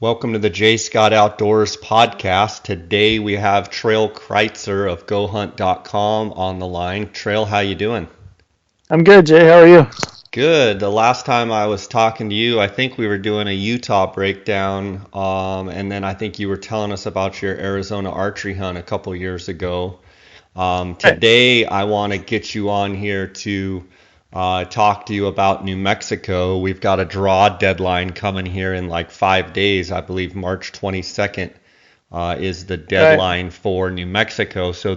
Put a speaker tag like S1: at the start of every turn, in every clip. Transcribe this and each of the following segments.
S1: Welcome to the J. Scott Outdoors podcast. Today we have Trail Kreitzer of goHUNTcoms on the line. Trail, how you doing?
S2: I'm good, Jay. How are you?
S1: Good. The last time I was talking to you, I think we were doing a Utah breakdown, and then I think you were telling us about your Arizona archery hunt a couple years ago. Today I want to get you on here to talk to you about New Mexico. We've got a draw deadline coming here in like 5 days. I believe March 22nd is the deadline for New Mexico. So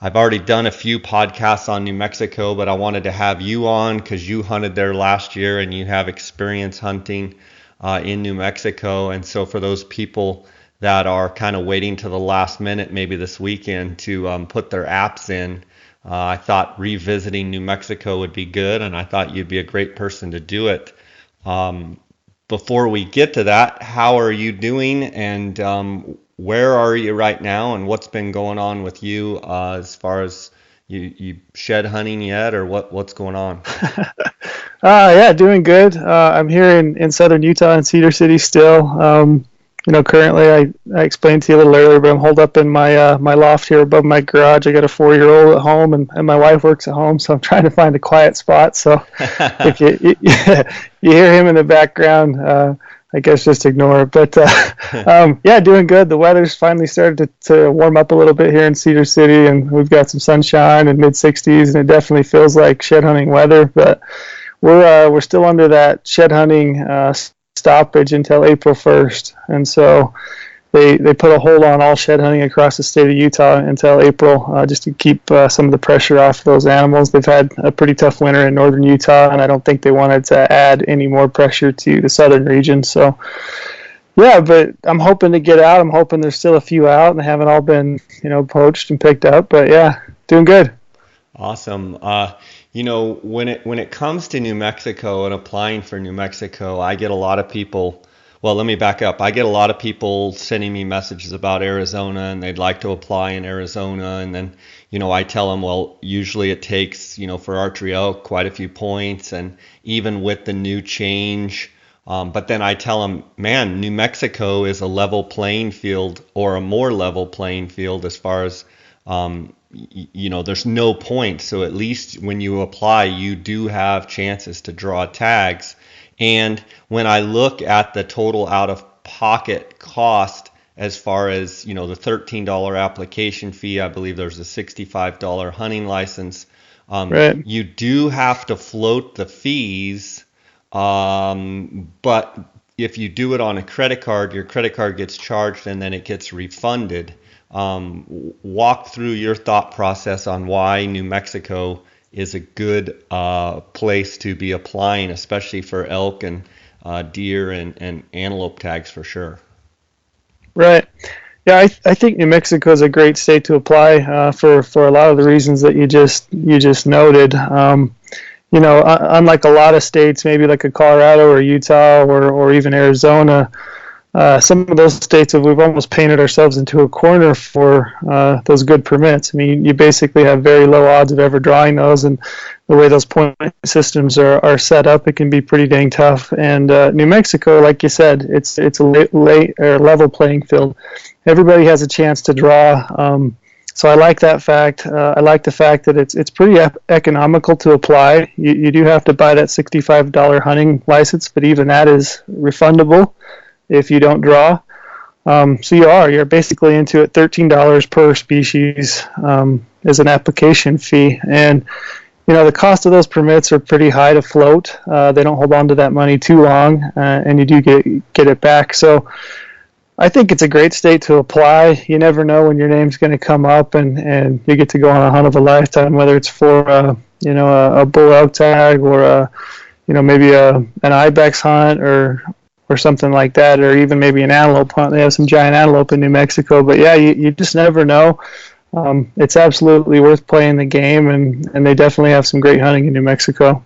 S1: I've already done a few podcasts on New Mexico, but I wanted to have you on because you hunted there last year and you have experience hunting in New Mexico. And so for those people that are kind of waiting to the last minute, maybe this weekend, to put their apps in, I thought revisiting New Mexico would be good, and I thought you'd be a great person to do it. Before we get to that, how are you doing, and where are you right now, and what's been going on with you as far as you shed hunting yet, or what's going on?
S2: Yeah, doing good. I'm here in southern Utah in Cedar City still. Currently, I explained to you a little earlier, but I'm holed up in my loft here above my garage. I got a 4-year-old at home, and my wife works at home, so I'm trying to find a quiet spot. So if you hear him in the background, I guess just ignore it. But yeah, doing good. The weather's finally started to warm up a little bit here in Cedar City, and we've got some sunshine and mid-60s, and it definitely feels like shed hunting weather. But we're still under that shed hunting stoppage until April 1st, and so they put a hold on all shed hunting across the state of Utah until April, just to keep some of the pressure off those animals. They've had a pretty tough winter in northern Utah, and I don't think they wanted to add any more pressure to the southern region. So yeah, but I'm hoping to get out. I'm hoping there's still a few out and they haven't all been poached and picked up. But yeah, doing good.
S1: Awesome. When it comes to New Mexico and applying for New Mexico, I get a lot of people. Well, let me back up. I get a lot of people sending me messages about Arizona, and they'd like to apply in Arizona. And then, I tell them, well, usually it takes, for archery elk, quite a few points, and even with the new change. But then I tell them, man, New Mexico is a level playing field, or a more level playing field as far as there's no point, so at least when you apply you do have chances to draw tags. And when I look at the total out-of-pocket cost, as far as the $13 application fee, I believe there's a $65 hunting license, right. You do have to float the fees, but if you do it on a credit card, your credit card gets charged and then it gets refunded. Walk through your thought process on why New Mexico is a good place to be applying, especially for elk and deer and antelope tags for sure. Right.
S2: Yeah, I think New Mexico is a great state to apply for a lot of the reasons that you just noted. Unlike a lot of states, maybe like a Colorado or Utah or even Arizona, some of those states we've almost painted ourselves into a corner for those good permits. I mean, you basically have very low odds of ever drawing those, and the way those point systems are set up, it can be pretty dang tough. And New Mexico, like you said, it's a level playing field. Everybody has a chance to draw. So I like that fact. I like the fact that it's pretty economical to apply. You do have to buy that $65 hunting license, but even that is refundable if you don't draw. So you're basically into it. $13 per species as an application fee. And the cost of those permits are pretty high to float. They don't hold on to that money too long, and you do get it back. So I think it's a great state to apply. You never know when your name's going to come up, and you get to go on a hunt of a lifetime, whether it's for a bull elk tag or maybe an Ibex hunt or something like that, or even maybe an antelope hunt. They have some giant antelope in New Mexico. But yeah, you just never know. It's absolutely worth playing the game, and they definitely have some great hunting in New Mexico.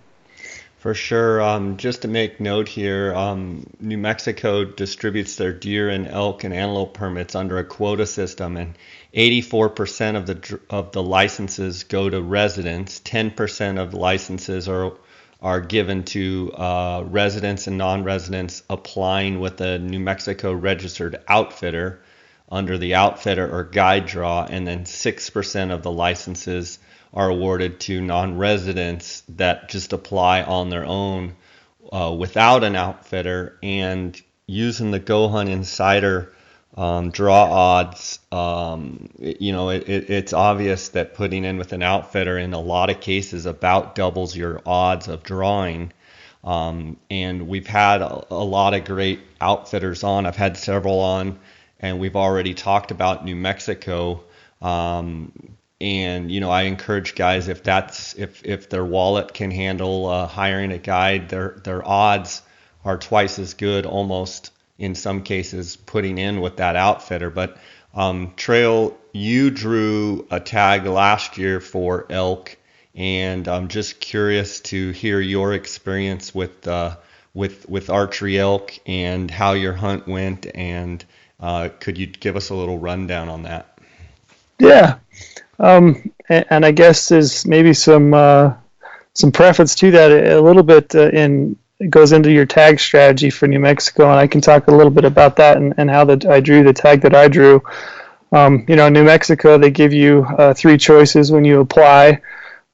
S1: For sure. Just to make note here, New Mexico distributes their deer and elk and antelope permits under a quota system, and 84% of the licenses go to residents. 10% of licenses are given to residents and non-residents applying with a New Mexico registered outfitter under the outfitter or guide draw, and then 6% of the licenses are awarded to non-residents that just apply on their own without an outfitter. And using the GoHunt Insider draw odds, it's obvious that putting in with an outfitter in a lot of cases about doubles your odds of drawing. And we've had a lot of great outfitters on. I've had several on, and we've already talked about New Mexico. And I encourage guys, if their wallet can handle hiring a guide, their odds are twice as good, almost in some cases, putting in with that outfitter. But Trail, you drew a tag last year for elk, and I'm just curious to hear your experience with archery elk and how your hunt went, and could you give us a little rundown on that?
S2: Yeah. And I guess there's maybe some preference to that a little bit it goes into your tag strategy for New Mexico, and I can talk a little bit about that and how I drew the tag that I drew. New Mexico, they give you 3 choices when you apply,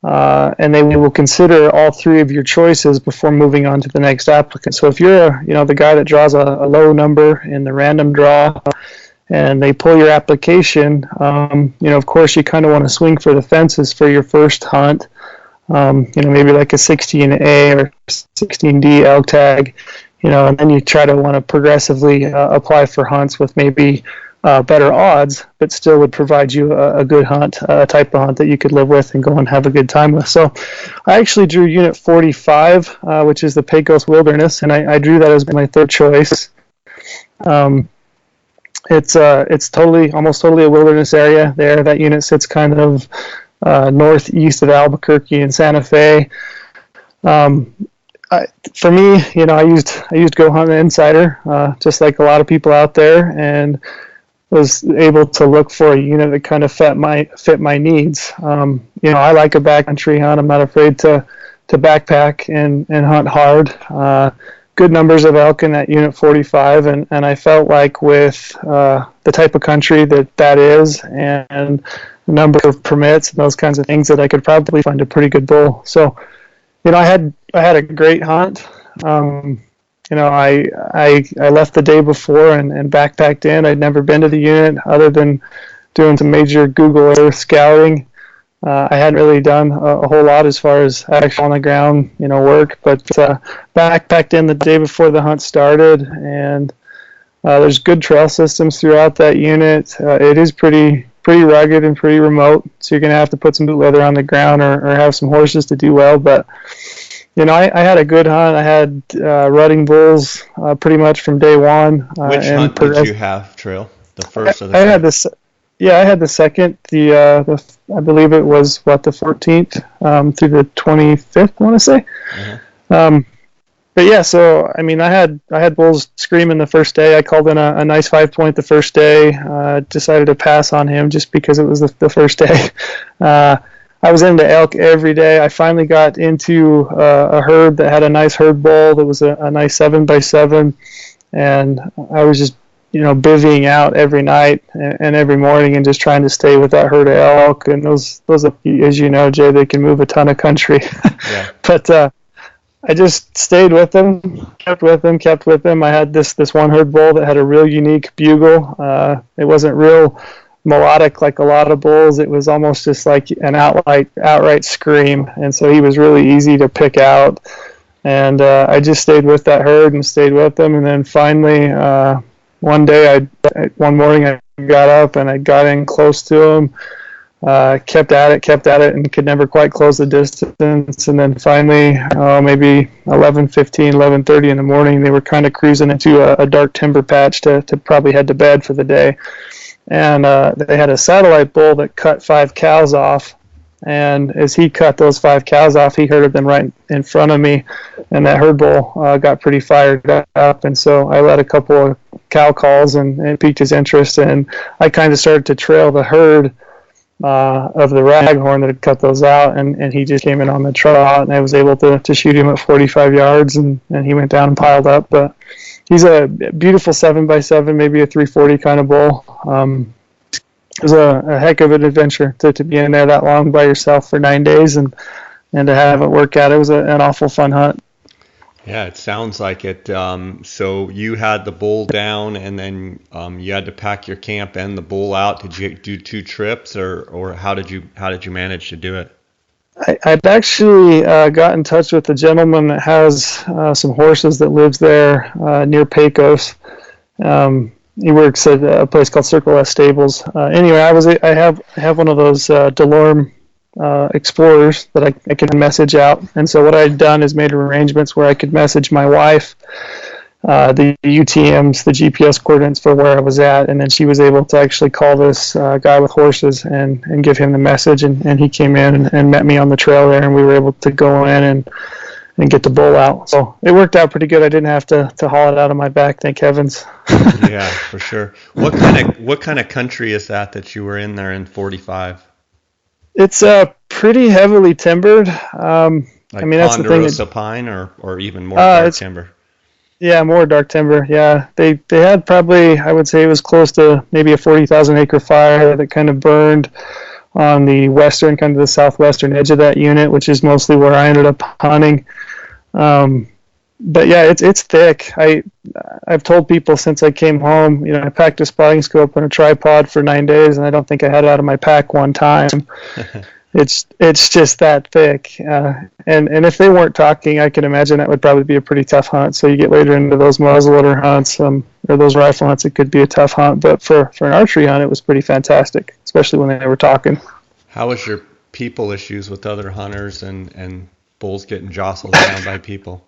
S2: and they will consider all 3 of your choices before moving on to the next applicant. So if you're the guy that draws a low number in the random draw, and they pull your application, of course you kind of want to swing for the fences for your first hunt, maybe like a 16A or 16D elk tag, and then you try to want to progressively apply for hunts with maybe better odds, but still would provide you a good hunt, a type of hunt that you could live with and go and have a good time with. So I actually drew Unit 45, which is the Pecos Wilderness, and I drew that as my third choice. It's almost totally a wilderness area there. That unit sits kind of northeast of Albuquerque and Santa Fe. For me, I used GoHunt Insider, just like a lot of people out there, and was able to look for a unit that kind of fit my needs. I like a backcountry hunt. I'm not afraid to backpack and hunt hard. Good numbers of elk in that Unit 45, and I felt like with the type of country that is and the number of permits and those kinds of things that I could probably find a pretty good bull. So, I had a great hunt. I left the day before and backpacked in. I'd never been to the unit other than doing some major Google Earth scouting. I hadn't really done a whole lot as far as actual on the ground, work, but backpacked in the day before the hunt started, and there's good trail systems throughout that unit. It is pretty rugged and pretty remote, so you're going to have to put some boot leather on the ground or have some horses to do well, but I had a good hunt. I had rutting bulls pretty much from day one.
S1: Which hunt did you have, Trail? The first or the second?
S2: I had the second. I believe it was the 14th through the 25th. I want to say. Mm-hmm. But yeah, so I had bulls screaming the first day. I called in a nice 5-point the first day. Decided to pass on him just because it was the first day. I was into elk every day. I finally got into a herd that had a nice herd bull that was a nice 7x7, and I was just bivvying out every night and every morning and just trying to stay with that herd of elk. And those as you know, Jay, they can move a ton of country. Yeah. But I just stayed with them, kept with them. I had this one herd bull that had a real unique bugle. It wasn't real melodic like a lot of bulls. It was almost just like an outright scream, and so he was really easy to pick out. And I just stayed with that herd and stayed with them, and then finally one morning I got up and I got in close to him, kept at it and could never quite close the distance. And then finally, maybe 11:15, 11:30 in the morning, they were kind of cruising into a dark timber patch to probably head to bed for the day. And they had a satellite bull that cut 5 cows off And as he cut those 5 cows off, he herded them right in front of me, and that herd bull got pretty fired up. And so I led a couple of cow calls and piqued his interest, and I kind of started to trail the herd of the raghorn that had cut those out, and he just came in on the trot, and I was able to shoot him at 45 yards, and he went down and piled up. But he's a beautiful 7x7, maybe a 340 kind of bull. It was a heck of an adventure to be in there that long by yourself for 9 days and to have it work out. It was an awful fun hunt.
S1: Yeah, it sounds like it. So you had the bull down, and then you had to pack your camp and the bull out. Did you do 2 trips, or how did you manage to do it?
S2: I'd actually got in touch with a gentleman that has some horses that lives there near Pecos. He works at a place called Circle S Stables. Anyway, I have one of those Delorme Explorers that I can message out, and so what I'd done is made arrangements where I could message my wife the UTMs, the GPS coordinates for where I was at, and then she was able to actually call this guy with horses and give him the message, and he came in and met me on the trail there, and we were able to go in and get the bull out. So it worked out pretty good. I didn't have to haul it out of my back, thank heavens.
S1: Yeah, for sure. What kind of country is that you were in there in 45?
S2: It's pretty heavily timbered.
S1: Like
S2: that's the thing.
S1: Ponderosa pine or even more dark timber?
S2: Yeah, more dark timber. Yeah, they had probably, I would say it was close to maybe a 40,000 acre fire that kind of burned on the western, kind of the southwestern edge of that unit, which is mostly where I ended up hunting. But yeah, it's thick. I've told people since I came home, I packed a spotting scope and a tripod for 9 days, and I don't think I had it out of my pack one time. It's just that thick. And if they weren't talking, I can imagine that would probably be a pretty tough hunt. So you get later into those muzzleloader hunts or those rifle hunts, it could be a tough hunt. But for an archery hunt, it was pretty fantastic, especially when they were talking.
S1: How was your people issues with other hunters and bulls getting jostled around by people?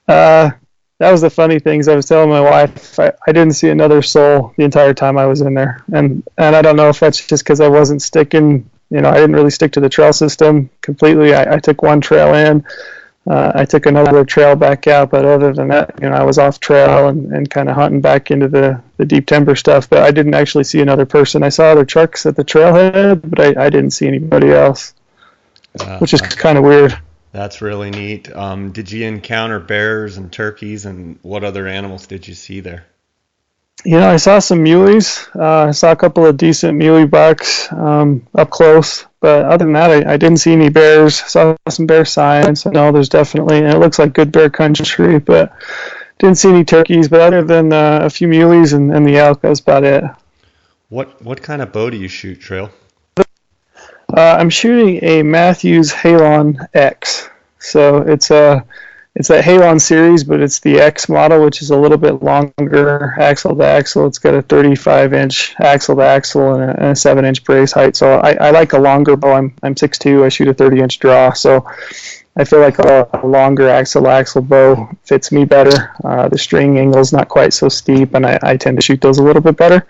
S2: That was the funny things. I was telling my wife I didn't see another soul the entire time I was in there, and I don't know if that's just because I wasn't sticking. I didn't really stick to the trail system completely. I took one trail in, I took another trail back out, but other than that, I was off trail and kind of hunting back into the deep timber stuff. But I didn't actually see another person. I saw other trucks at the trailhead, but I didn't see anybody else, which is kind of weird.
S1: That's really neat. Did you encounter bears and turkeys, and what other animals did you see there?
S2: I saw some muleys. I saw a couple of decent muley bucks up close, but other than that, I didn't see any bears. Saw some bear signs. No, there's definitely, and it looks like good bear country, but didn't see any turkeys. But other than a few muleys and the elk, that was about it.
S1: What kind of bow do you shoot, Trail?
S2: I'm shooting a Matthews Halon X. So it's that Halon series, but it's the X model, which is a little bit longer axle to axle. It's got a 35-inch axle to axle and a 7-inch brace height. So I like a longer bow. I'm 6'2". I shoot a 30-inch draw. So I feel like a longer axle to axle bow fits me better. The string angle is not quite so steep, and I tend to shoot those a little bit better.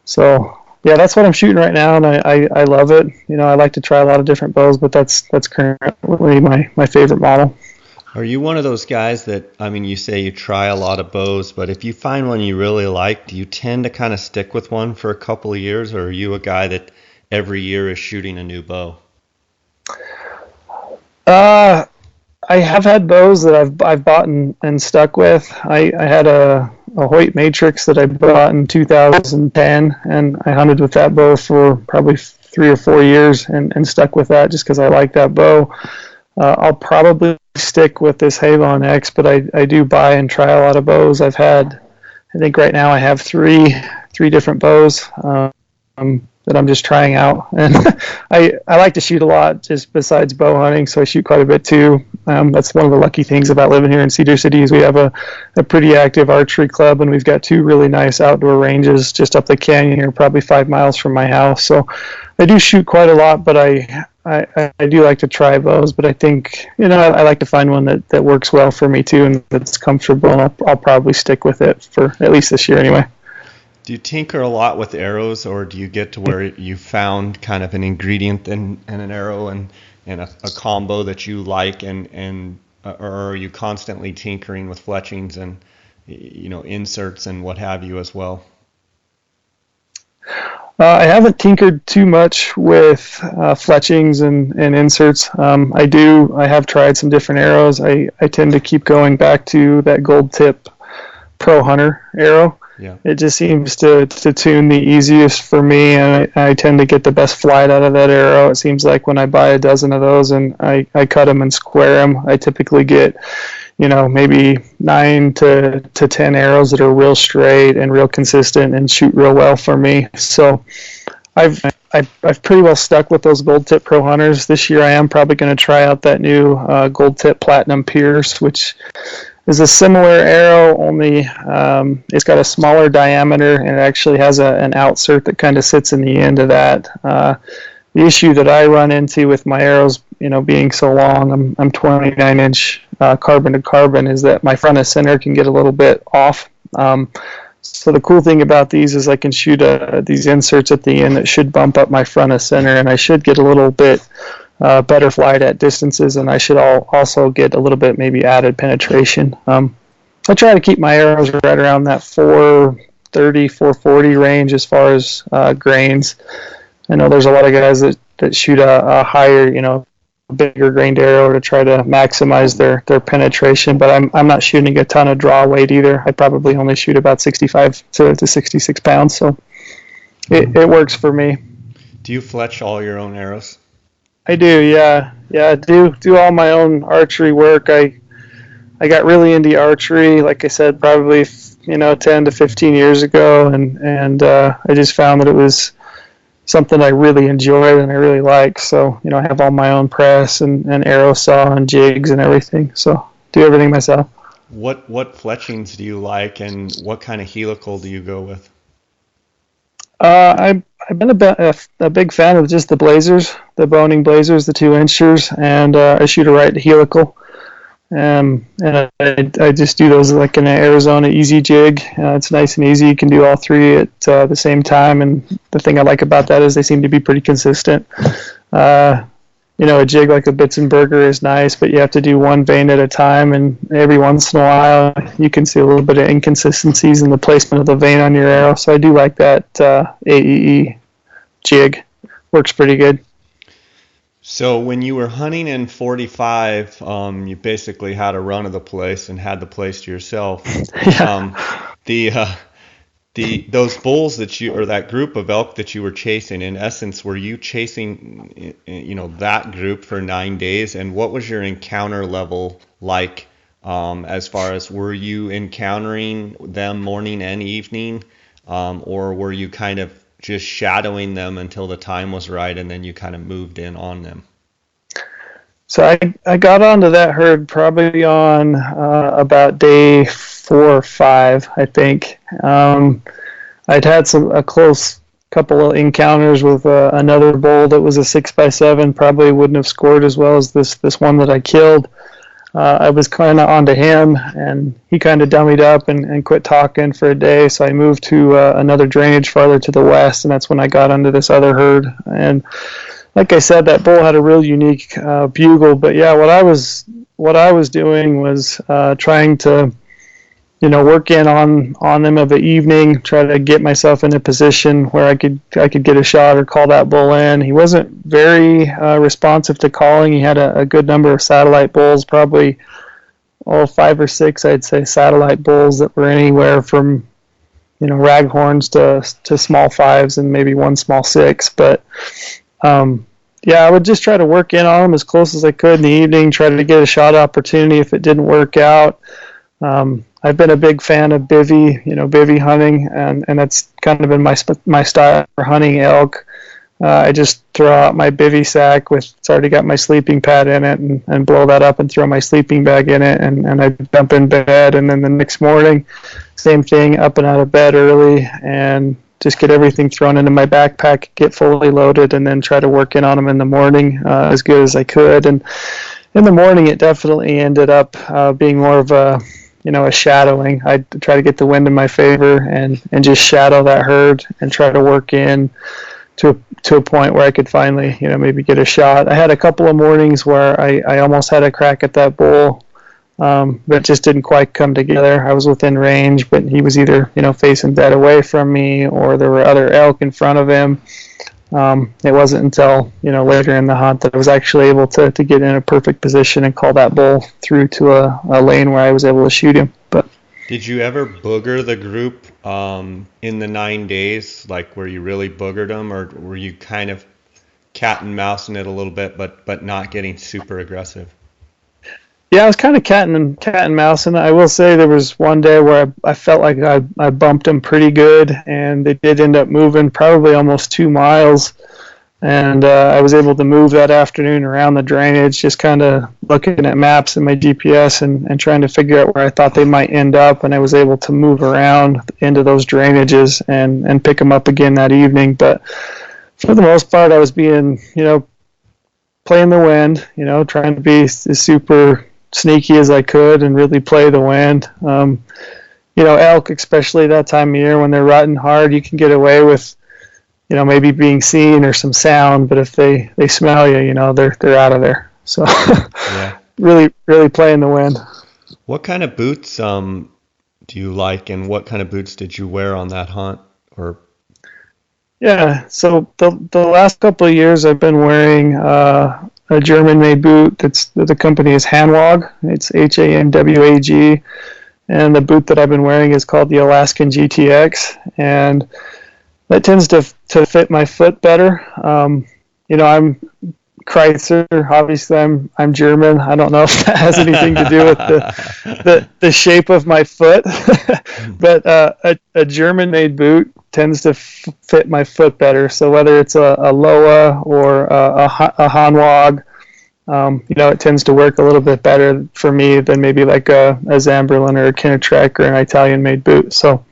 S2: So yeah, that's what I'm shooting right now, and I love it. I like to try a lot of different bows, but that's currently my favorite model.
S1: Are you one of those guys that, you say you try a lot of bows, but if you find one you really like, do you tend to kind of stick with one for a couple of years, or are you a guy that every year is shooting a new bow?
S2: I have had bows that I've bought and stuck with. I had a Hoyt Matrix that I bought in 2010, and I hunted with that bow for probably 3 or 4 years and stuck with that just because I like that bow. I'll probably stick with this Halon X, but I do buy and try a lot of bows. I think right now I have three different bows that I'm just trying out. And I like to shoot a lot just besides bow hunting, so I shoot quite a bit too. That's one of the lucky things about living here in Cedar City is we have a pretty active archery club, and we've got 2 really nice outdoor ranges just up the canyon here, probably 5 miles from my house. So I do shoot quite a lot, but I do like to try bows, but I think, I like to find one that works well for me too and that's comfortable, and I'll probably stick with it for at least this year anyway.
S1: Do you tinker a lot with arrows, or do you get to where you found kind of an ingredient in an arrow and a combo that you like, or are you constantly tinkering with fletchings and inserts and what have you as well?
S2: I haven't tinkered too much with fletchings and inserts. I have tried some different arrows. I tend to keep going back to that gold tip Pro Hunter arrow.
S1: Yeah.
S2: It just seems to tune the easiest for me, and I tend to get the best flight out of that arrow. It seems like when I buy a dozen of those and I cut them and square them, I typically get, maybe 9 to 10 arrows that are real straight and real consistent and shoot real well for me. So I've pretty well stuck with those gold tip Pro Hunters. This year I am probably going to try out that new gold tip Platinum Pierce, which is a similar arrow, only it's got a smaller diameter, and it actually has an outsert that kind of sits in the end of that. The issue that I run into with my arrows, being so long, I'm 29-inch carbon to carbon, is that my front of center can get a little bit off. So the cool thing about these is I can shoot these inserts at the end that should bump up my front of center, and I should get a little bit better flight at distances, and I should also get a little bit maybe added penetration. I try to keep my arrows right around that 430, 440 range as far as grains. I know there's a lot of guys that shoot a higher, bigger grained arrow to try to maximize their penetration, but I'm not shooting a ton of draw weight either. I probably only shoot about 65 to 66 pounds, so it works for me.
S1: Do you fletch all your own arrows?
S2: I do, yeah. I do all my own archery work. I got really into archery, like I said, probably 10 to 15 years ago, and I just found that it was something I really enjoyed and I really like. So I have all my own press and arrow saw and jigs and everything. So do everything myself.
S1: What fletchings do you like, and what kind of helical do you go with?
S2: I've been a big fan of just the Blazers, the Boning Blazers, the 2-inchers, and I shoot a right helical. And I just do those like in an Arizona easy jig. It's nice and easy. You can do all three at the same time. And the thing I like about that is they seem to be pretty consistent. A jig like a Bitzenberger is nice, but you have to do one vein at a time. And every once in a while, you can see a little bit of inconsistencies in the placement of the vein on your arrow. So I do like that AEE jig. Works pretty good.
S1: So when you were hunting in 45, you basically had a run of the place and had the place to yourself.
S2: Yeah.
S1: Those bulls or that group of elk that you were chasing, in essence, were you chasing, that group for 9 days? And what was your encounter level like, as far as, were you encountering them morning and evening, or were you kind of just shadowing them until the time was right and then you kind of moved in on them?
S2: So I got onto that herd probably on about day 4 or 5, I think. I'd had a close couple of encounters with another bull that was a 6x7. Probably wouldn't have scored as well as this one that I killed. I was kind of onto him, and he kind of dummied up and quit talking for a day. So I moved to another drainage farther to the west, and that's when I got onto this other herd. And like I said, that bull had a real unique bugle. But yeah, what I was doing was trying to, work in on them of the evening, try to get myself in a position where I could get a shot or call that bull in. He wasn't very responsive to calling. He had a good number of satellite bulls, probably 5 or 6, I'd say, satellite bulls that were anywhere from raghorns to small 5s and maybe one small 6. But I would just try to work in on them as close as I could in the evening, try to get a shot opportunity if it didn't work out. I've been a big fan of bivvy hunting, and that's kind of been my style for hunting elk. I just throw out my bivvy sack it's already got my sleeping pad in it, and blow that up and throw my sleeping bag in it, and I jump in bed, and then the next morning, same thing, up and out of bed early, and just get everything thrown into my backpack, get fully loaded, and then try to work in on them in the morning as good as I could. And in the morning, it definitely ended up being more of a a shadowing. I'd try to get the wind in my favor and just shadow that herd and try to work in to a point where I could finally, maybe get a shot. I had a couple of mornings where I almost had a crack at that bull, but just didn't quite come together. I was within range, but he was either, facing dead away from me, or there were other elk in front of him. It wasn't until, later in the hunt that I was actually able to get in a perfect position and call that bull through to a lane where I was able to shoot him. But
S1: Did you ever booger the group in the 9 days, like where you really boogered them, or were you kind of cat and mousing it a little bit, but not getting super aggressive?
S2: yeah, I was kind of cat and mouse, and I will say there was one day where I felt like I bumped them pretty good, and they did end up moving probably almost 2 miles. And I was able to move that afternoon around the drainage, just kind of looking at maps and my GPS and trying to figure out where I thought they might end up. And I was able to move around into those drainages and pick them up again that evening. But for the most part, I was being, playing the wind, trying to be as super sneaky as I could and really play the wind. Elk, especially that time of year when they're rutting hard, you can get away with, maybe being seen or some sound, but if they smell you, they're out of there. So
S1: Yeah.
S2: really, really playing the wind.
S1: What kind of boots do you like, and what kind of boots did you wear on that hunt? Or
S2: Yeah, so the last couple of years I've been wearing a German-made boot. The company is Hanwag. It's HANWAG, and the boot that I've been wearing is called the Alaskan GTX, and that tends to fit my foot better. I'm Kreitzer. Obviously, I'm German. I don't know if that has anything to do with the shape of my foot, but a German-made boot tends to fit my foot better. So whether it's a Loa or a Hanwag, it tends to work a little bit better for me than maybe like a Zamberlan or a Kinatrek or an Italian-made boot. So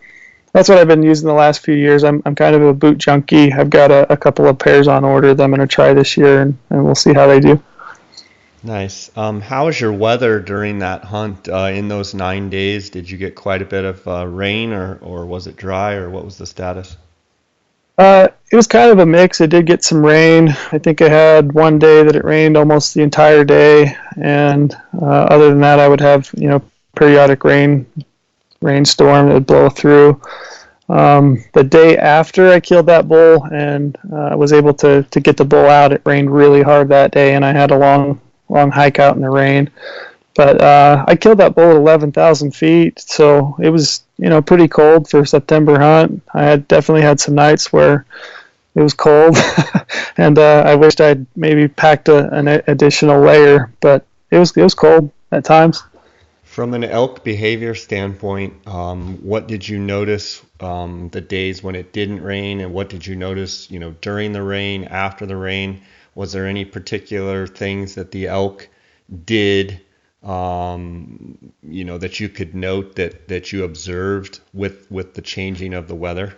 S2: that's what I've been using the last few years. I'm kind of a boot junkie. I've got a couple of pairs on order that I'm going to try this year, and we'll see how they do.
S1: nice. How was your weather during that hunt? In those 9 days, did you get quite a bit of rain, or was it dry, or what was the status?
S2: It was kind of a mix. I did get some rain. I think I had one day that it rained almost the entire day, and other than that, I would have periodic rainstorm that would blow through. The day after I killed that bull and I was able to get the bull out, it rained really hard that day, and I had a long hike out in the rain. But I killed that bull at 11,000 feet, so it was pretty cold for a September hunt. I had definitely had some nights where it was cold, and I wished I'd maybe packed an additional layer, but it was cold at times.
S1: From an elk behavior standpoint, what did you notice the days when it didn't rain, and what did you notice, during the rain, after the rain? Was there any particular things that the elk did, that you could note that you observed with the changing of the weather?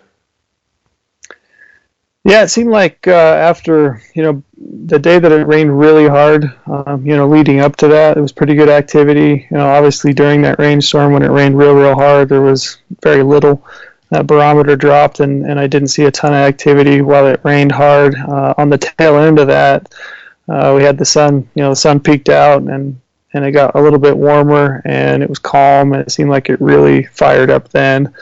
S2: Yeah, it seemed like after the day that it rained really hard, leading up to that, it was pretty good activity. Obviously during that rainstorm, when it rained real hard, there was very little. That barometer dropped, and I didn't see a ton of activity while it rained hard. On the tail end of that, we had the sun. The sun peaked out, and it got a little bit warmer, and it was calm, and it seemed like it really fired up then.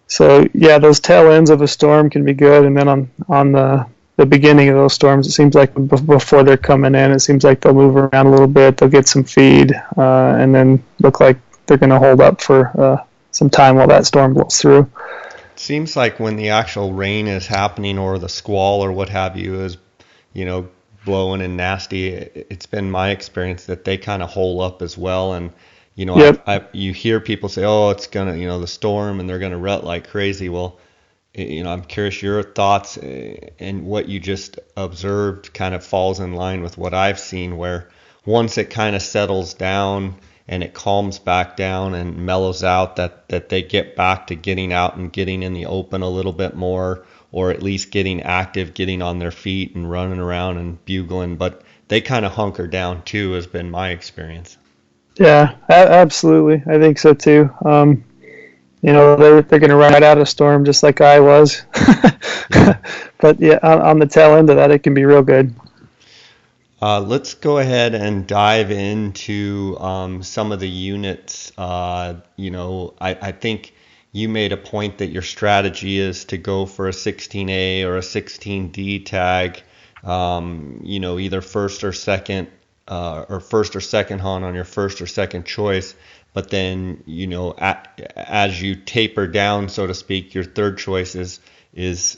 S2: So yeah, those tail ends of a storm can be good, and then on the beginning of those storms, it seems like before they're coming in, it seems like they'll move around a little bit, they'll get some feed, and then look like they're going to hold up for some time while that storm blows through.
S1: Seems like when the actual rain is happening, or the squall or what have you is, blowing and nasty, it's been my experience that they kind of hole up as well. And
S2: Yep.
S1: you hear people say, "Oh, it's gonna, the storm, and they're gonna rut like crazy." Well, I'm curious your thoughts, and what you just observed kind of falls in line with what I've seen, where once it kind of settles down and it calms back down and mellows out, that they get back to getting out and getting in the open a little bit more, or at least getting active, getting on their feet and running around and bugling. But they kind of hunker down too, has been my experience.
S2: Yeah, absolutely. I think so too. They're going to ride out a storm just like I was.
S1: Yeah.
S2: But yeah, on the tail end of that, it can be real good.
S1: Let's go ahead and dive into some of the units. I think you made a point that your strategy is to go for a 16A or a 16D tag, either first or second hunt on your first or second choice. But then, as you taper down, so to speak, your third choice is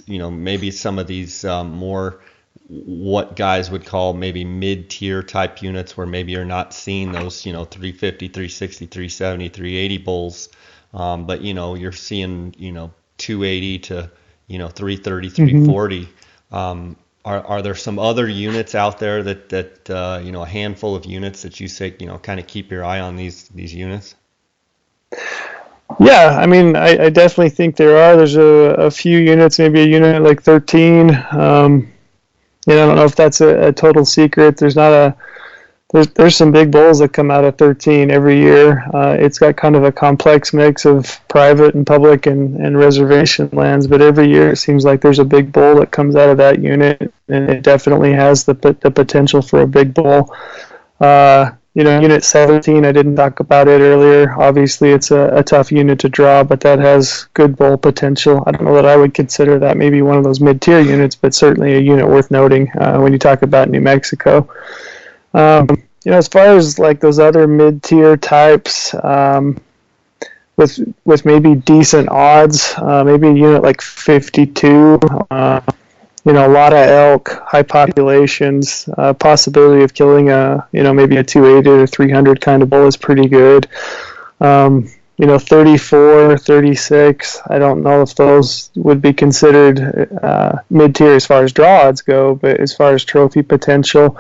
S1: maybe some of these more what guys would call maybe mid-tier type units where maybe you're not seeing those 350 360 370 380 bulls, but you're seeing 280 to 330
S2: Hmm.
S1: 340. Are there some other units out there that a handful of units that you say kind of keep your eye on these units?
S2: Yeah, I mean, I definitely think there are. There's a few units, maybe a unit like 13. I don't know if that's a total secret. There's some big bulls that come out of 13 every year. It's got kind of a complex mix of private and public and reservation lands, but every year it seems like there's a big bull that comes out of that unit, and it definitely has the potential for a big bull. Unit 17, I didn't talk about it earlier. Obviously, it's a tough unit to draw, but that has good bull potential. I don't know that I would consider that maybe one of those mid-tier units, but certainly a unit worth noting when you talk about New Mexico. Um, as far as like those other mid-tier types, with maybe decent odds, maybe a unit like 52. A lot of elk, high populations, possibility of killing maybe a 280 or 300 kind of bull is pretty good. 34, 36, I don't know if those would be considered mid-tier as far as draw odds go, but as far as trophy potential,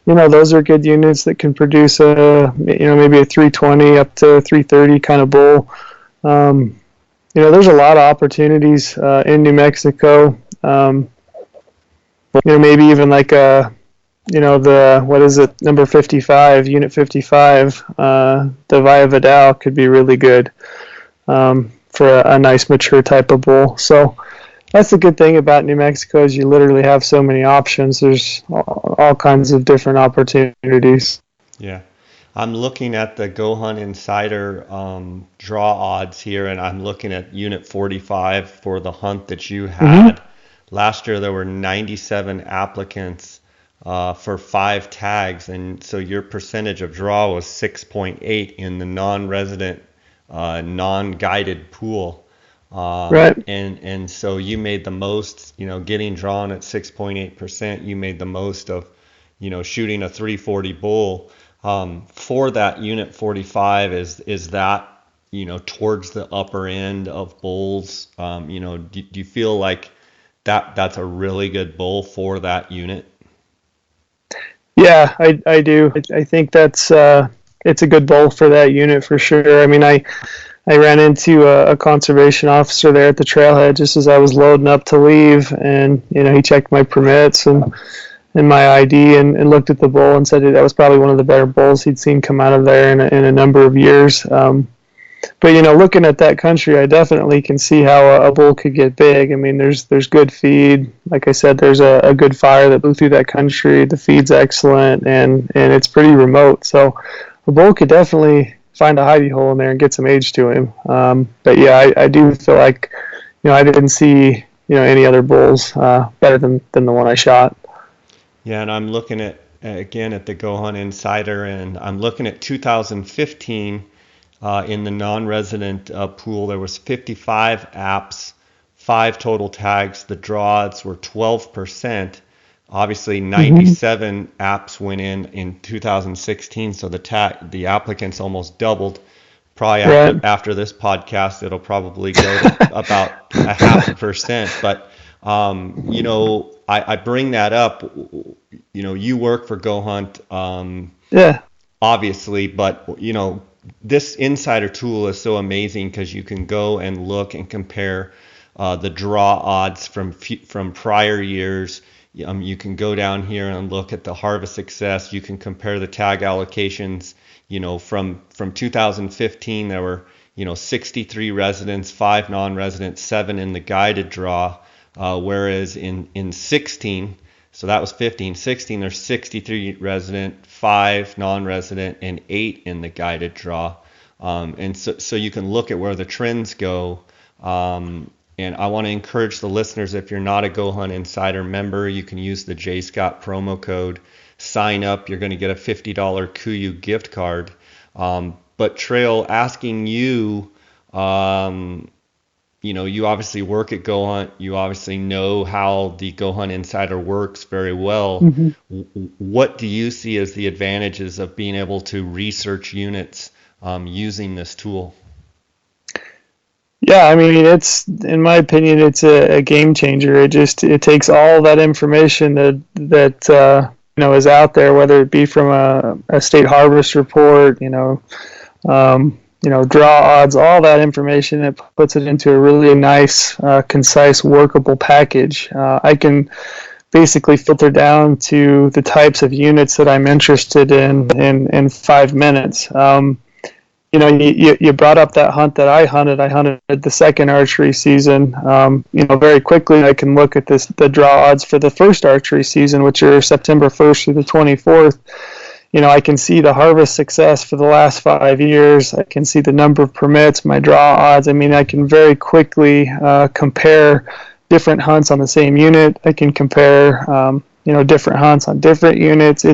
S2: those are good units that can produce maybe a 320 up to 330 kind of bull. There's a lot of opportunities in New Mexico. Maybe even like what is it, number 55, unit 55, the Via Vidal could be really good for a nice mature type of bull. So that's the good thing about New Mexico is you literally have so many options. There's all kinds of different opportunities.
S1: Yeah. I'm looking at the GoHunt Insider draw odds here, and I'm looking at Unit 45 for the hunt that you
S2: Mm-hmm.
S1: had. Last year there were 97 applicants for 5 tags, and so your percentage of draw was 6.8 in the non-resident, non-guided pool.
S2: Right.
S1: And so you made the most, getting drawn at 6.8%, you made the most of, shooting a 340 bull. For that unit 45, is that, towards the upper end of bulls? Do you feel like that's a really good bull for that unit?
S2: Yeah, I do. I think that's it's a good bull for that unit for sure. I mean, I ran into a conservation officer there at the trailhead just as I was loading up to leave, and he checked my permits and my ID and looked at the bull and said that was probably one of the better bulls he'd seen come out of there in a number of years. But looking at that country, I definitely can see how a bull could get big. I mean, there's good feed. Like I said, there's a good fire that blew through that country. The feed's excellent, and it's pretty remote. So a bull could definitely find a hidey hole in there and get some age to him. But yeah, I do feel like I didn't see any other bulls better than the one I shot.
S1: Yeah, and I'm looking at again at the GoHunt Insider, and I'm looking at 2015. In the non-resident pool, there was 55 apps, 5 total tags. The draw odds were 12%. Obviously,
S2: Mm-hmm.
S1: 97 apps went in 2016, so the applicants almost doubled. Probably
S2: Right.
S1: after this podcast, it'll probably go to about a 0.5%. But I bring that up. You work for GoHunt.
S2: Yeah.
S1: Obviously, but this insider tool is so amazing because you can go and look and compare the draw odds from prior years. You can go down here and look at the harvest success. You can compare the tag allocations. From 2015, there were 63 residents, 5 non-residents, 7 in the guided draw. Whereas in 16, so that was 15, 16, there's 63 resident, 5 non-resident, and 8 in the guided draw. And so you can look at where the trends go. And I want to encourage the listeners, if you're not a Go Hunt Insider member, you can use the J Scott promo code. Sign up. You're going to get a $50 KUIU gift card. But Trail, asking you, you obviously work at Go Hunt. You obviously know how the Go Hunt Insider works very well.
S2: Mhm.
S1: What do you see as the advantages of being able to research units using this tool?
S2: Yeah, I mean, in my opinion, it's a game changer. It takes all that information that is out there, whether it be from a state harvest report, draw odds, all that information. It puts it into a really nice, concise, workable package. I can basically filter down to the types of units that I'm interested in 5 minutes. You brought up that hunt that I hunted. I hunted the second archery season. Very quickly I can look at the draw odds for the first archery season, which are September 1st through the 24th. I can see the harvest success for the last 5 years. I can see the number of permits, my draw odds. I mean, I can very quickly compare different hunts on the same unit. I can compare, different hunts on different units.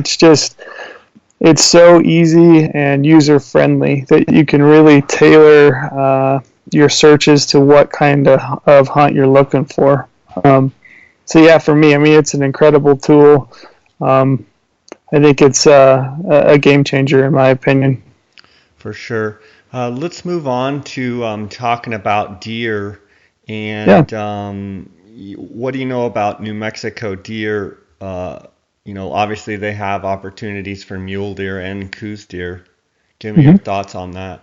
S2: It's so easy and user-friendly that you can really tailor your searches to what kind of hunt you're looking for. So yeah, for me, I mean, it's an incredible tool. I think it's a game changer in my opinion.
S1: For sure. Let's move on to talking about deer.
S2: Yeah.
S1: And what do you know about New Mexico deer? Obviously they have opportunities for mule deer and coos deer. Give me your
S2: Mm-hmm.
S1: thoughts on that.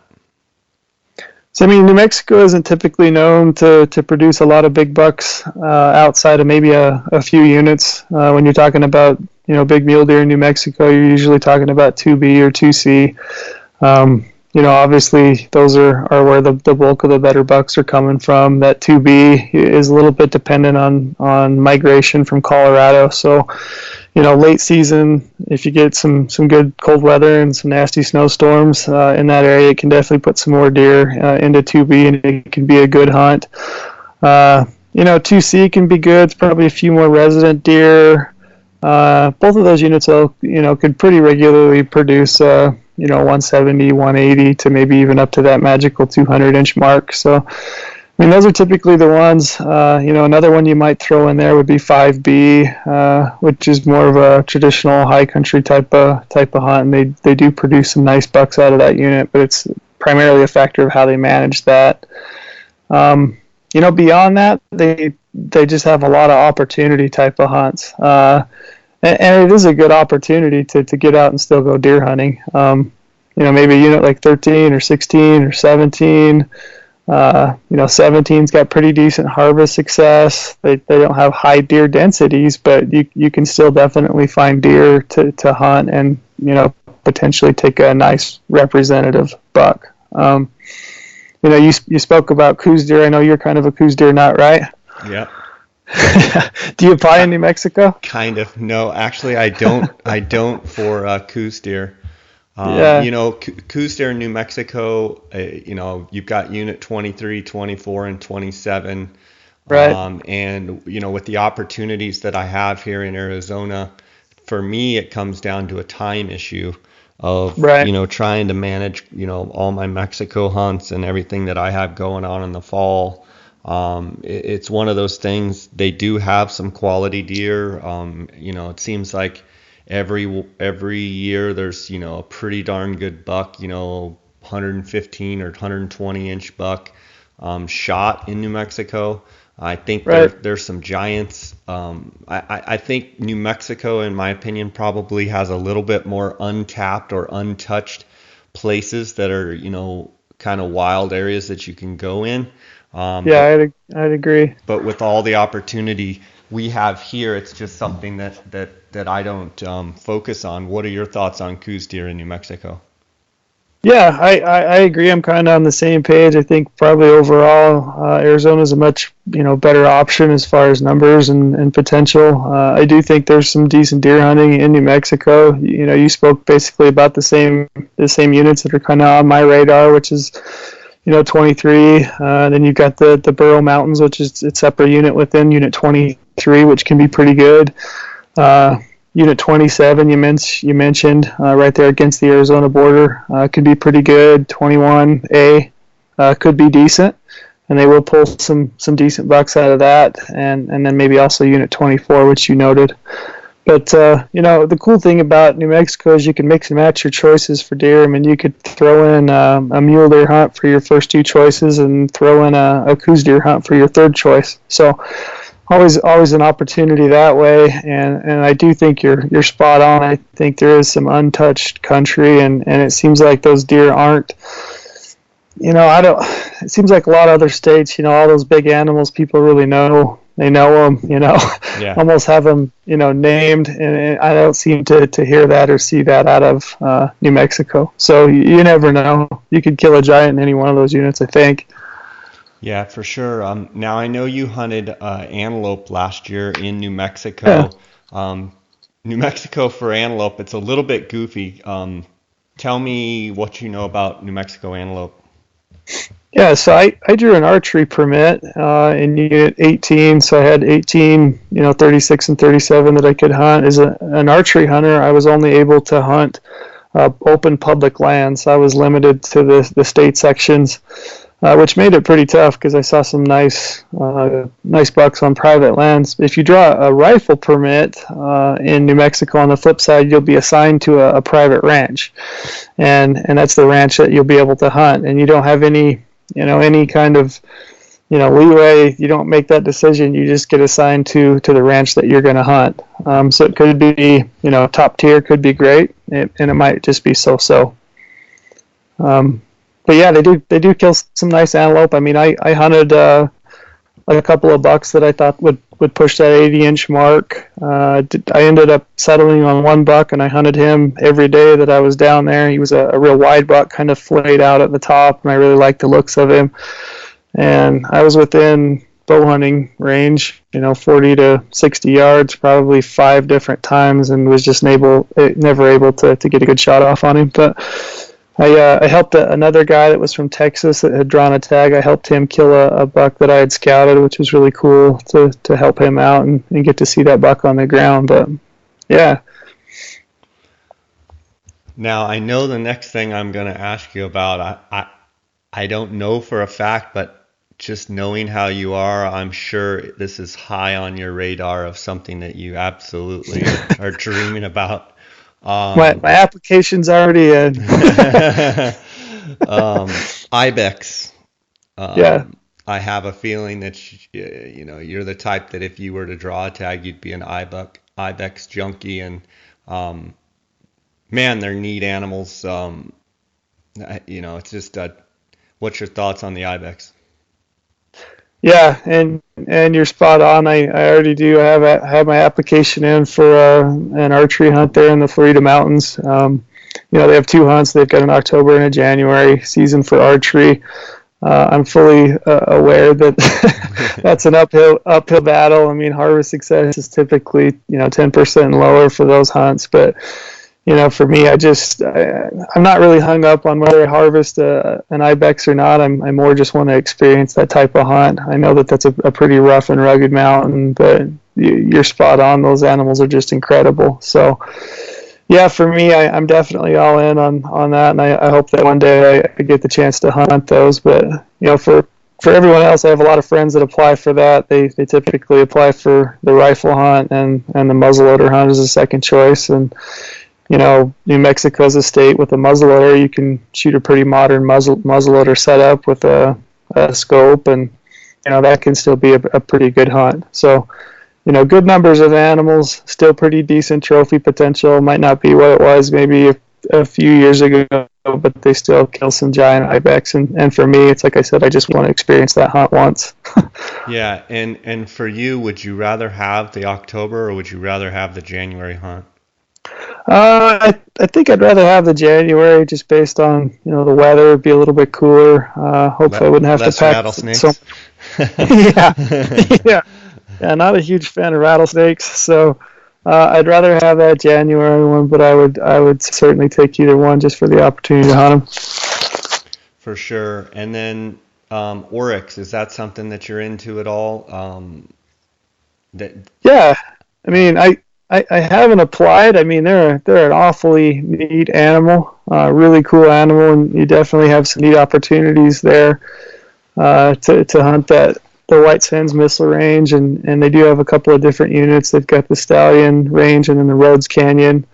S2: So I mean, New Mexico isn't typically known to produce a lot of big bucks outside of maybe a few units. When you're talking about big mule deer in New Mexico, you're usually talking about 2B or 2C. Obviously those are where the bulk of the better bucks are coming from. That 2B is a little bit dependent on migration from Colorado. So late season, if you get some good cold weather and some nasty snowstorms in that area, it can definitely put some more deer into 2B, and it can be a good hunt. 2C can be good. It's probably a few more resident deer. Both of those units, could pretty regularly produce, 170, 180 to maybe even up to that magical 200-inch mark. So, I mean, those are typically the ones. Another one you might throw in there would be 5B, which is more of a traditional high country type of hunt, and they do produce some nice bucks out of that unit, but it's primarily a factor of how they manage that. Beyond that, they just have a lot of opportunity type of hunts, and it is a good opportunity to get out and still go deer hunting. Maybe a unit like 13 or 16 or 17. 17's got pretty decent harvest success. They don't have high deer densities, but you can still definitely find deer to hunt and, potentially take a nice representative buck. You spoke about coos deer. I know you're kind of a coos deer nut, right?
S1: Yeah.
S2: Do you apply in New Mexico?
S1: Kind of. No, actually I don't. I don't for coos deer.
S2: Yeah.
S1: Coos deer in New Mexico, you've got unit 23, 24, and 27.
S2: Right.
S1: And, with the opportunities that I have here in Arizona, for me, it comes down to a time issue of,
S2: Right.
S1: trying to manage, all my Mexico hunts and everything that I have going on in the fall. It's one of those things. They do have some quality deer. It seems like every year there's a pretty darn good buck, 115 or 120 inch buck shot in New Mexico. I think
S2: Right.
S1: there's some giants. I think New Mexico, in my opinion, probably has a little bit more untapped or untouched places that are kind of wild areas that you can go in.
S2: Yeah, I'd agree.
S1: But with all the opportunity we have here. It's just something that I don't focus on. What are your thoughts on Coues deer in New Mexico?
S2: Yeah, I agree. I'm kind of on the same page. I think probably overall, Arizona is a much better option as far as numbers and potential. I do think there's some decent deer hunting in New Mexico. You spoke basically about the same units that are kind of on my radar, which is 23. Then you've got the Burro Mountains, which is a separate unit within Unit 23, which can be pretty good. Unit 27 you mentioned right there against the Arizona border could be pretty good. 21A could be decent, and they will pull some decent bucks out of that, and then maybe also Unit 24, which you noted. But the cool thing about New Mexico is you can mix and match your choices for deer. I mean, you could throw in a mule deer hunt for your first two choices, and throw in a Coues deer hunt for your third choice. So always an opportunity that way, and I do think you're spot on. I think there is some untouched country, and it seems like those deer aren't. It seems like a lot of other states, all those big animals people really know. They know them,
S1: Yeah.
S2: almost have them, named, and I don't seem to hear that or see that out of New Mexico. So you never know. You could kill a giant in any one of those units, I think.
S1: Yeah, for sure. Now I know you hunted antelope last year in New Mexico.
S2: Yeah.
S1: New Mexico for antelope, it's a little bit goofy. Tell me what you know about New Mexico antelope.
S2: Yeah, so I drew an archery permit in Unit 18, so I had 18, 36 and 37 that I could hunt. As an archery hunter, I was only able to hunt open public lands. I was limited to the state sections. Which made it pretty tough because I saw some nice bucks on private lands. If you draw a rifle permit in New Mexico, on the flip side, you'll be assigned to a private ranch, and that's the ranch that you'll be able to hunt. And you don't have any kind of leeway. You don't make that decision. You just get assigned to the ranch that you're going to hunt. So it could be top tier, could be great, and it might just be so. But yeah, they do kill some nice antelope. I mean, I hunted a couple of bucks that I thought would push that 80-inch mark. I ended up settling on one buck, and I hunted him every day that I was down there. He was a real wide buck, kind of flayed out at the top, and I really liked the looks of him. And I was within bow hunting range, 40 to 60 yards, probably 5 different times, and was just never able to get a good shot off on him. But I helped another guy that was from Texas that had drawn a tag. I helped him kill a buck that I had scouted, which was really cool to help him out and get to see that buck on the ground. But yeah.
S1: Now I know the next thing I'm going to ask you about. I don't know for a fact, but just knowing how you are, I'm sure this is high on your radar of something that you absolutely are dreaming about.
S2: My application's already in.
S1: Ibex.
S2: Yeah.
S1: I have a feeling that you're the type that if you were to draw a tag, you'd be an Ibex junkie, and man, they're neat animals. It's just what's your thoughts on the Ibex?
S2: Yeah, and you're spot on. I already do have my application in for an archery hunt there in the Florida Mountains. They have 2 hunts. They've got an October and a January season for archery. I'm fully aware that that's an uphill battle. I mean, harvest success is typically 10% and lower for those hunts, but for me, I'm not really hung up on whether I harvest an Ibex or not. I more just want to experience that type of hunt. I know that that's a pretty rough and rugged mountain, but you're spot on. Those animals are just incredible. So, yeah, for me, I'm definitely all in on that, and I hope that one day I get the chance to hunt those. But for everyone else, I have a lot of friends that apply for that. They typically apply for the rifle hunt and the muzzleloader hunt as a second choice, and New Mexico is a state with a muzzleloader. You can shoot a pretty modern muzzleloader setup with a scope, and that can still be a pretty good hunt. So, good numbers of animals, still pretty decent trophy potential. Might not be what it was maybe a few years ago, but they still kill some giant ibex. And for me, it's like I said, I just want to experience that hunt once.
S1: Yeah, and for you, would you rather have the October or would you rather have the January hunt?
S2: I think I'd rather have the January just based on the weather. It'd be a little bit cooler. Hopefully, I wouldn't have to
S1: Less
S2: pack so.
S1: rattlesnakes.
S2: Yeah, yeah, yeah. Not a huge fan of rattlesnakes, so I'd rather have that January one. But I would certainly take either one just for the opportunity to hunt them.
S1: For sure. And then Oryx, is that something that you're into at all? That
S2: Yeah, I mean, I haven't applied. I mean, they're an awfully neat animal, really cool animal, and you definitely have some neat opportunities there to hunt the White Sands Missile Range, and they do have a couple of different units. They've got the Stallion Range and then the Rhodes Canyon.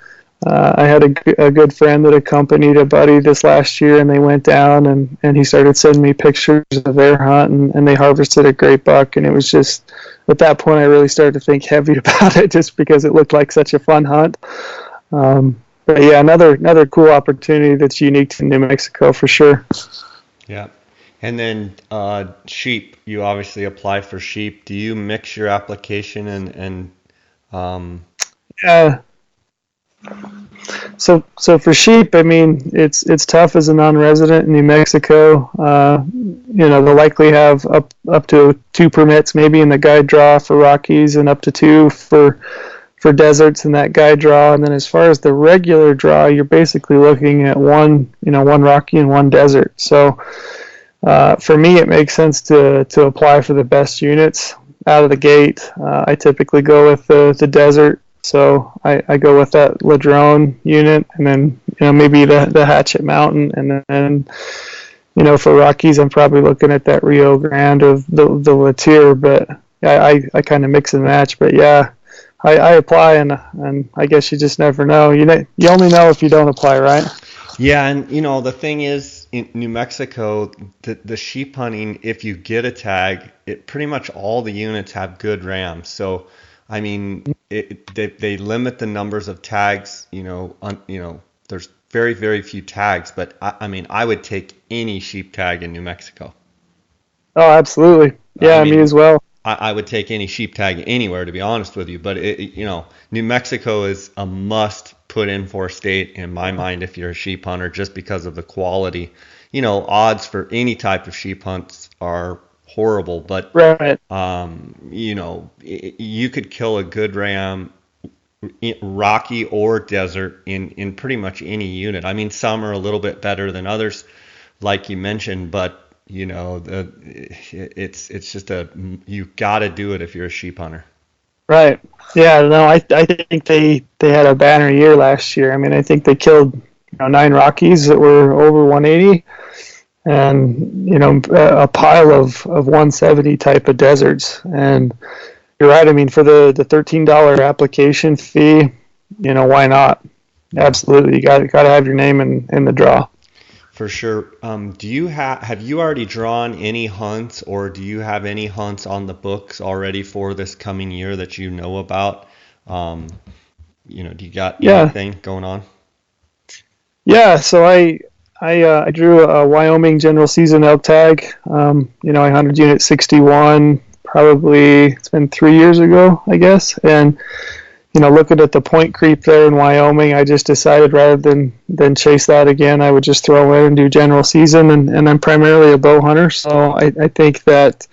S2: I had a good friend that accompanied a buddy this last year, and they went down, and he started sending me pictures of their hunt, and they harvested a great buck, and it was just, at that point, I really started to think heavy about it just because it looked like such a fun hunt. But yeah, another cool opportunity that's unique to New Mexico for sure.
S1: Yeah. And then sheep, you obviously apply for sheep. Do you mix your application and
S2: Yeah. So for sheep, I mean, it's tough as a non-resident in New Mexico. They'll likely have up to 2 permits maybe in the guide draw for Rockies, and up to 2 for deserts in that guide draw. And then as far as the regular draw, you're basically looking at one Rocky and 1 desert. So for me, it makes sense to apply for the best units out of the gate. I typically go with the desert. So I go with that Ladrone unit, and then maybe the Hatchet Mountain, and then for Rockies I'm probably looking at that Rio Grande of the Latier. But I kind of mix and match. But yeah, I apply, and I guess you just never know. You only know if you don't apply, right?
S1: Yeah, and the thing is, in New Mexico, the sheep hunting, if you get a tag, it pretty much all the units have good rams. So I mean, they limit the numbers of tags. There's very, very few tags, but I mean, I would take any sheep tag in New Mexico.
S2: Oh, absolutely. Yeah,
S1: I
S2: me
S1: mean,
S2: as well.
S1: I would take any sheep tag anywhere, to be honest with you. But New Mexico is a must put in for state in my mind if you're a sheep hunter, just because of the quality. Odds for any type of sheep hunts are horrible, but
S2: Right.
S1: you could kill a good ram, rocky or desert, in pretty much any unit. I mean, some are a little bit better than others, like you mentioned, but it's just you got to do it if you're a sheep hunter.
S2: Right. Yeah, no, I think they had a banner year last year. I mean, I think they killed 9 Rockies that were over 180, and a pile of 170 type of deserts. And you're right. I mean, for the $13 application fee, why not? Absolutely, you got to have your name in the draw.
S1: For sure. Have you already drawn any hunts, or do you have any hunts on the books already for this coming year that you know about? Do you got
S2: Yeah,
S1: anything going on?
S2: yeah. So I drew a Wyoming general season elk tag. I hunted unit 61. Probably it's been 3 years ago, I guess, and looking at the point creep there in Wyoming, I just decided rather than chase that again, I would just throw in and do general season, and I'm primarily a bow hunter, so I think that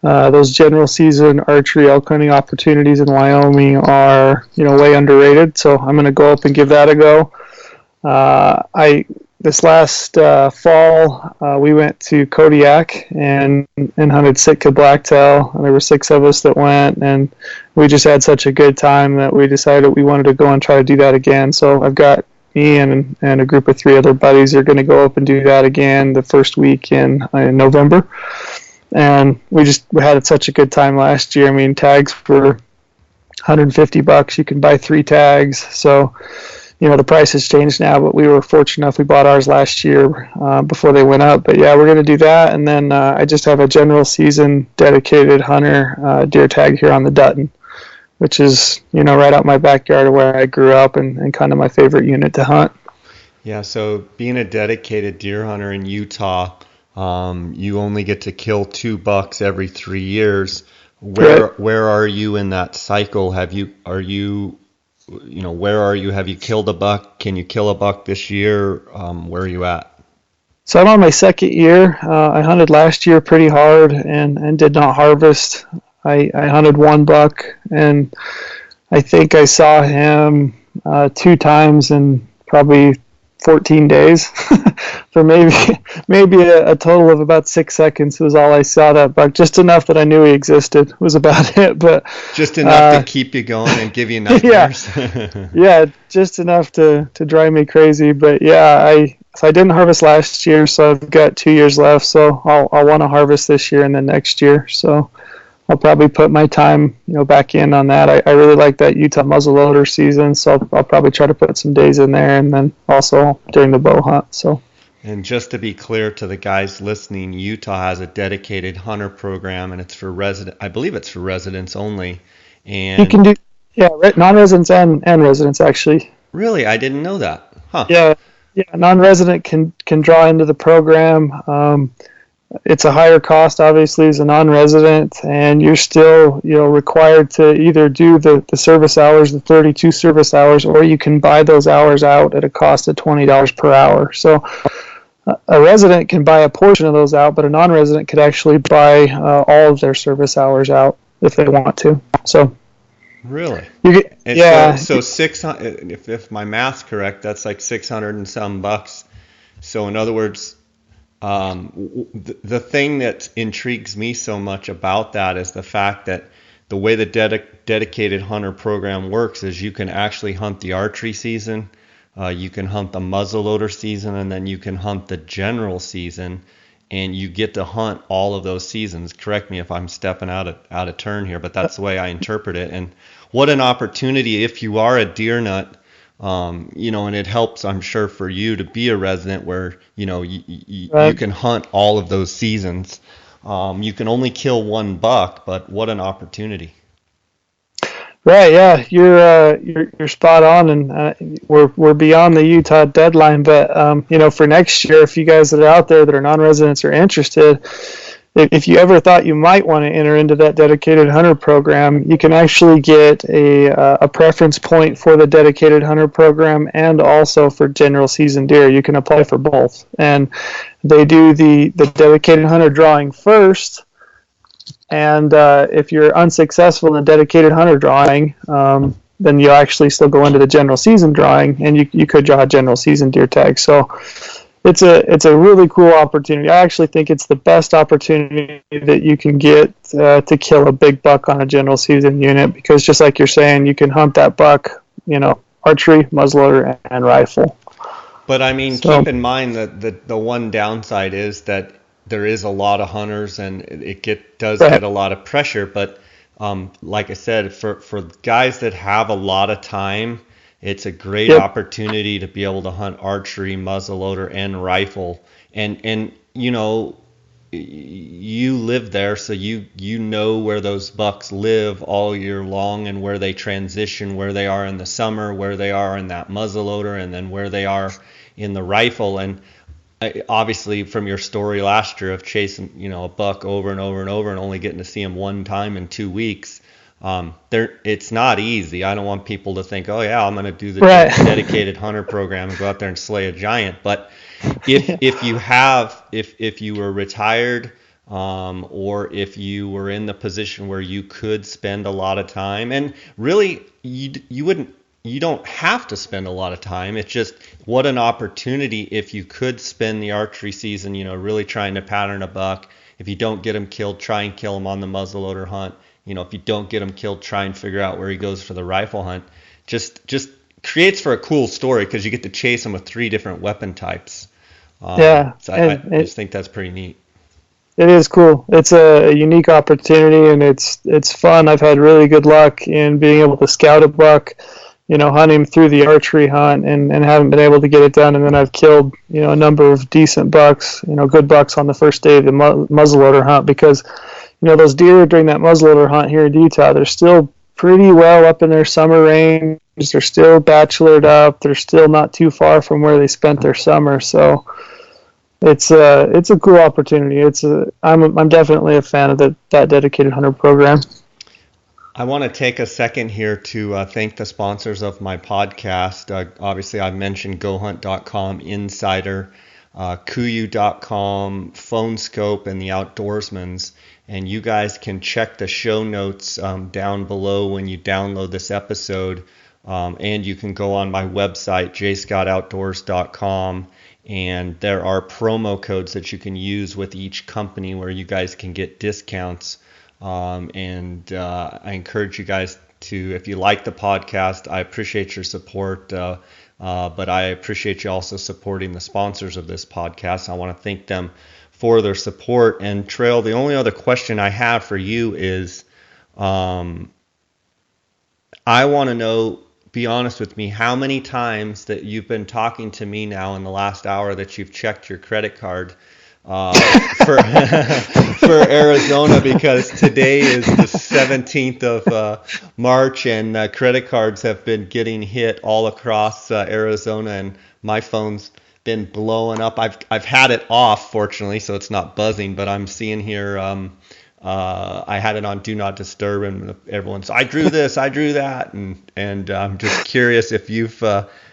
S2: those general season archery elk hunting opportunities in Wyoming are way underrated. So I'm going to go up and give that a go. I This last fall, we went to Kodiak and hunted Sitka blacktail. And there were 6 of us that went, and we just had such a good time that we decided we wanted to go and try to do that again. So I've got me and a group of 3 other buddies are going to go up and do that again the first week in November. And we had such a good time last year. I mean, tags for $150. You can buy 3 tags. So the price has changed now, but we were fortunate enough we bought ours last year before they went up. But yeah, we're going to do that, and then I just have a general season dedicated hunter deer tag here on the Dutton, which is right out my backyard of where I grew up, and kind of my favorite unit to hunt.
S1: Yeah, so being a dedicated deer hunter in Utah, you only get to kill 2 bucks every 3 years. Where
S2: Right.
S1: where are you in that cycle? Where are you? Have you killed a buck? Can you kill a buck this year? Where are you at?
S2: So I'm on my second year. I hunted last year pretty hard and did not harvest. I hunted one buck, and I think I saw him 2 times in probably 14 days. For maybe a total of about 6 seconds was all I saw that buck. Just enough that I knew he existed was about it. But
S1: Just enough to
S2: uh,
S1: keep you going and give you
S2: yeah,
S1: nightmares.
S2: yeah, just enough to drive me crazy. But yeah, I didn't harvest last year, so I've got 2 years left. So I'll want to harvest this year and then next year. So I'll probably put my time, back in on that. I really like that Utah muzzleloader season, so I'll probably try to put some days in there, and then also during the bow hunt. So
S1: And just to be clear to the guys listening, Utah has a dedicated hunter program, and it's for resident. I believe it's for residents only.
S2: you
S1: And
S2: can do, yeah, non-residents and residents actually.
S1: really, I didn't know that. Huh.
S2: Yeah, yeah, non-resident can draw into the program. It's a higher cost, obviously, as a non-resident, and you're still, required to either do the service hours, the 32 service hours, or you can buy those hours out at a cost of $20 per hour. So a resident can buy a portion of those out, but a non-resident could actually buy all of their service hours out if they want to. So
S1: Really?
S2: you get,
S1: And
S2: yeah,
S1: so 600, if my math's correct, that's like 600 and some bucks. So in other words, the thing that intrigues me so much about that is the fact that the way the dedicated hunter program works is you can actually hunt the archery season, you can hunt the muzzleloader season, and then you can hunt the general season, and you get to hunt all of those seasons. Correct me if I'm stepping out of turn here, but that's the way I interpret it. And what an opportunity if you are a deer nut. And it helps, I'm sure, for you to be a resident where, you
S2: right.
S1: can hunt all of those seasons. You can only kill 1 buck, but what an opportunity.
S2: Right, yeah, you're spot on, and we're beyond the Utah deadline. But for next year, if you guys that are out there that are non-residents are interested, if you ever thought you might want to enter into that dedicated hunter program, you can actually get a preference point for the dedicated hunter program and also for general season deer. You can apply for both, and they do the dedicated hunter drawing first. And if you're unsuccessful in the dedicated hunter drawing, then you actually still go into the general season drawing, and you could draw a general season deer tag. So it's a really cool opportunity. I actually think it's the best opportunity that you can get to kill a big buck on a general season unit, because just like you're saying, you can hunt that buck, archery, muzzleloader, and rifle.
S1: But I mean,
S2: So
S1: keep in mind that the one downside is that there is a lot of hunters and does
S2: right.
S1: get a lot of pressure. But like I said, for guys that have a lot of time, it's a great
S2: Yep.
S1: opportunity to be able to hunt archery, muzzleloader, and rifle. And you live there, so you know where those bucks live all year long and where they transition, where they are in the summer, where they are in that muzzleloader, and then where they are in the rifle. And obviously from your story last year of chasing a buck over and over and over and only getting to see him one time in 2 weeks, it's not easy. I don't want people to think, oh yeah, I'm going to do the
S2: Right.
S1: dedicated hunter program and go out there and slay a giant. But if you were retired, or if you were in the position where you could spend a lot of time, and really you don't have to spend a lot of time. It's just what an opportunity if you could spend the archery season, really trying to pattern a buck. If you don't get him killed, try and kill him on the muzzleloader hunt. If you don't get him killed, try and figure out where he goes for the rifle hunt. Just creates for a cool story because you get to chase him with 3 different weapon types.
S2: Yeah,
S1: So
S2: and
S1: I just think that's pretty neat.
S2: it is cool. It's a unique opportunity, and it's fun. I've had really good luck in being able to scout a buck, hunt him through the archery hunt, and haven't been able to get it done. And then I've killed, a number of decent bucks, good bucks on the first day of the muzzleloader hunt, because, those deer during that muzzleloader hunt here in Utah, they're still pretty well up in their summer range. They're still bachelored up. They're still not too far from where they spent their summer. So it's a cool opportunity. I'm definitely a fan of that dedicated hunter program.
S1: I want to take a second here to thank the sponsors of my podcast. Obviously, I mentioned goHUNT.com, Insider, KUIU.com, PhoneScope, and the Outdoorsmans. And you guys can check the show notes down below when you download this episode. And you can go on my website, jscottoutdoors.com. And there are promo codes that you can use with each company where you guys can get discounts. I encourage you guys to, if you like the podcast, I appreciate your support, but I appreciate you also supporting the sponsors of this podcast. I want to thank them for their support. And Trail, the only other question I have for you is, I want to know, be honest with me, how many times that you've been talking to me now in the last hour that you've checked your credit card for for Arizona, because today is the 17th of March, and credit cards have been getting hit all across Arizona, and my phone's been blowing up. I've had it off, fortunately, so it's not buzzing, but I'm seeing here I had it on Do Not Disturb, and everyone's, I drew this, I drew that, and I'm just curious if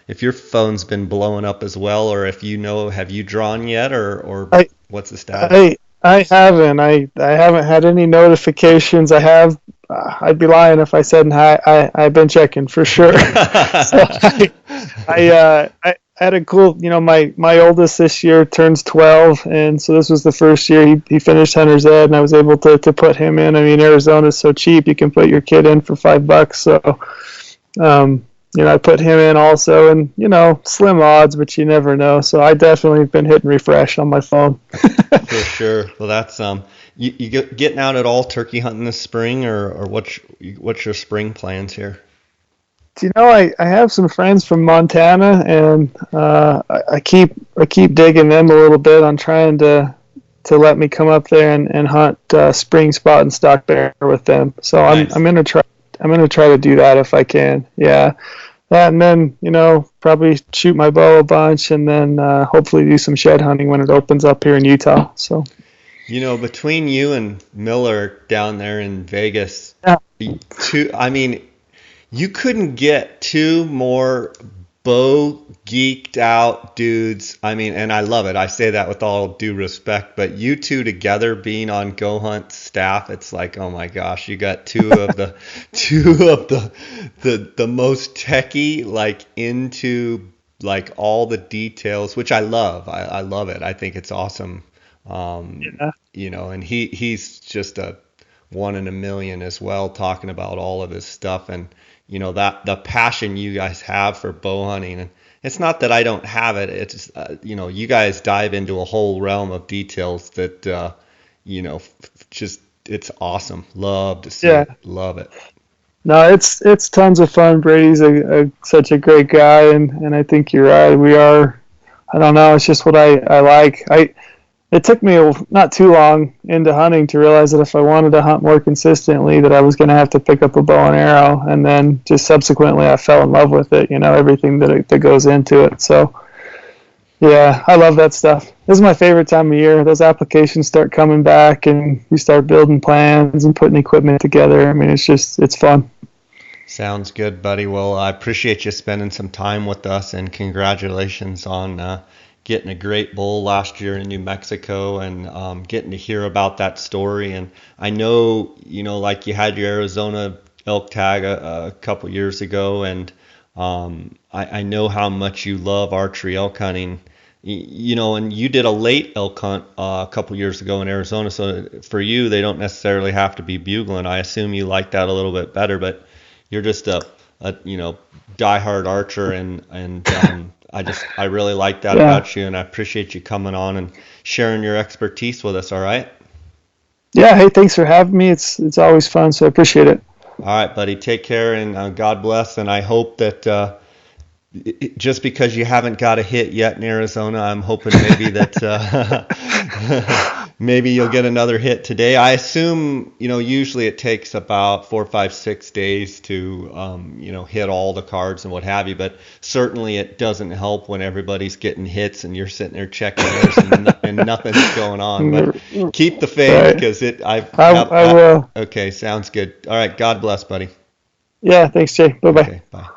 S1: if your phone's been blowing up as well, or if have you drawn yet, or what's the status?
S2: I haven't. I haven't had any notifications. I have. I'd be lying if I said I've been checking for sure. So I had a cool. My oldest this year turns 12, and so this was the first year he finished hunter's ed, and I was able to put him in. I mean, Arizona's so cheap; you can put your kid in for $5. So. I put him in also, and slim odds, but you never know. So I definitely have been hitting refresh on my phone.
S1: For sure. Well, that's you getting out at all turkey hunting this spring, or what's your spring plans here?
S2: I have some friends from Montana, and I keep digging them a little bit on trying to let me come up there and hunt spring spot and stock bear with them. So nice. I'm gonna try to do that if I can. Yeah. That, and then, probably shoot my bow a bunch, and then hopefully do some shed hunting when it opens up here in Utah. So,
S1: between you and Miller down there in Vegas,
S2: yeah.
S1: You couldn't get two more bow geeked out dudes. And I love it. I say that with all due respect, but you two together being on GoHunt staff, it's like, oh my gosh, you got two of the most techie, like into like all the details, which I love. I love it. I think it's awesome. And he's just a one in a million as well, talking about all of his stuff, and that the passion you guys have for bow hunting. And it's not that I don't have it. It's you guys dive into a whole realm of details that just it's awesome. Love to see it. Love it.
S2: No, it's tons of fun. Brady's such a great guy, and I think you're right. We are. I don't know. It's just what I like. It took me not too long into hunting to realize that if I wanted to hunt more consistently, that I was going to have to pick up a bow and arrow, and then just subsequently I fell in love with it. Everything that goes into it. So, yeah, I love that stuff. This is my favorite time of year. Those applications start coming back, and you start building plans and putting equipment together. It's fun.
S1: Sounds good, buddy. Well, I appreciate you spending some time with us, and congratulations on getting a great bull last year in New Mexico, and getting to hear about that story. And I know, like you had your Arizona elk tag a couple years ago, and I know how much you love archery elk hunting, and you did a late elk hunt a couple years ago in Arizona. So for you, they don't necessarily have to be bugling. I assume you like that a little bit better, but you're just a diehard archer, and I really like that about you, and I appreciate you coming on and sharing your expertise with us. All right.
S2: Yeah. Hey, thanks for having me. It's always fun, so I appreciate it.
S1: All right, buddy. Take care, and God bless. And I hope that just because you haven't got a hit yet in Arizona, I'm hoping maybe that Maybe you'll get another hit today. I assume, usually it takes about 4, 5, 6 days to, hit all the cards and what have you. But certainly it doesn't help when everybody's getting hits and you're sitting there checking theirs and nothing's going on. But keep the faith
S2: Right.
S1: because
S2: I will.
S1: okay, sounds good. All right, God bless, buddy.
S2: Yeah, thanks, Jay. Bye bye.
S1: Okay, bye.